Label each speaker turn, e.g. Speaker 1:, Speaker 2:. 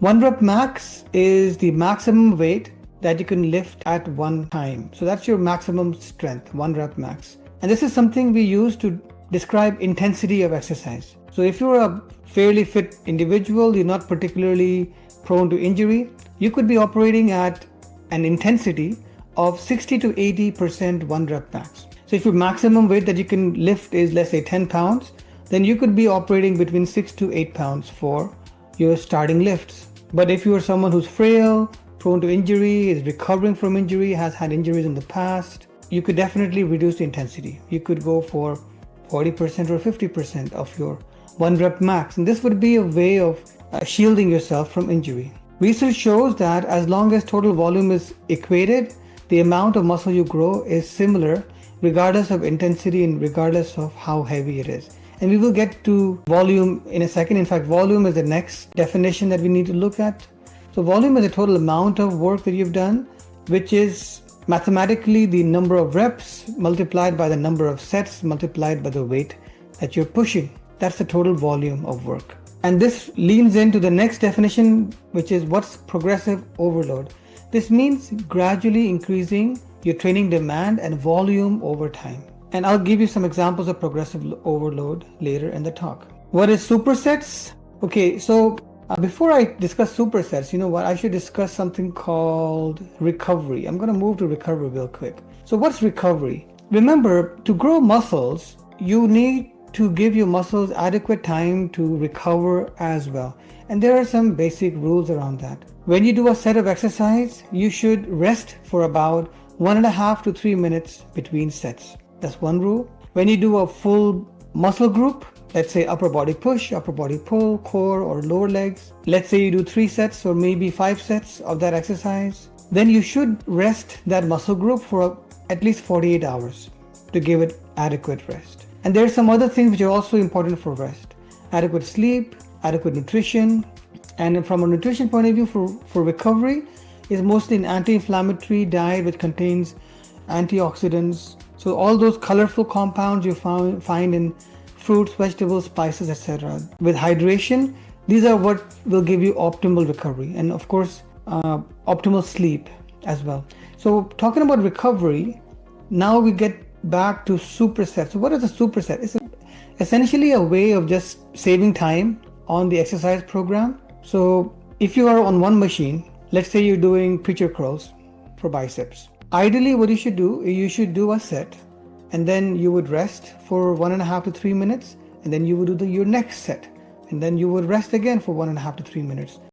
Speaker 1: 1 rep max is the maximum weight that you can lift at one time. So that's your maximum strength, 1 rep max. And this is something we use to describe intensity of exercise. So if you're a fairly fit individual, you're not particularly prone to injury, you could be operating at an intensity of 60 to 80% 1 rep max. So if your maximum weight that you can lift is, let's say, 10 pounds, then you could be operating between 6 to 8 pounds for your starting lifts. But if you are someone who's frail, prone to injury, is recovering from injury, has had injuries in the past, you could definitely reduce the intensity. You could go for 40% or 50% of your 1 rep max. And this would be a way of shielding yourself from injury. Research shows that as long as total volume is equated, the amount of muscle you grow is similar regardless of intensity and regardless of how heavy it is. And we will get to volume in a second. In fact, volume is the next definition that we need to look at. So volume is the total amount of work that you've done, which is mathematically the number of reps multiplied by the number of sets multiplied by the weight that you're pushing. That's the total volume of work. And this leans into the next definition, which is what's progressive overload. This means gradually increasing your training demand and volume over time. And I'll give you some examples of progressive overload later in the talk. What is supersets? Okay, so before I discuss supersets, you know what? I should discuss something called recovery. I'm going to move to recovery real quick. So what's recovery? Remember, to grow muscles, you need to give your muscles adequate time to recover as well. And there are some basic rules around that. When you do a set of exercise, you should rest for about 1.5 to 3 minutes between sets. That's one rule. When you do a full muscle group, let's say upper body push, upper body pull, core or lower legs, let's say you do 3 sets or maybe 5 sets of that exercise, then you should rest that muscle group for at least 48 hours to give it adequate rest. And there are some other things which are also important for rest. Adequate sleep, adequate nutrition, and from a nutrition point of view for recovery is mostly an anti-inflammatory diet which contains antioxidants. So all those colorful compounds you find in fruits, vegetables, spices, etc. With hydration, these are what will give you optimal recovery and of course optimal sleep as well. So talking about recovery, now we get back to supersets. So what is a superset? It's essentially a way of just saving time on the exercise program. So if you are on one machine, let's say you're doing preacher curls for biceps. Ideally, what you should do is you should do a set and then you would rest for 1.5 to 3 minutes and then you would do your next set and then you would rest again for 1.5 to 3 minutes.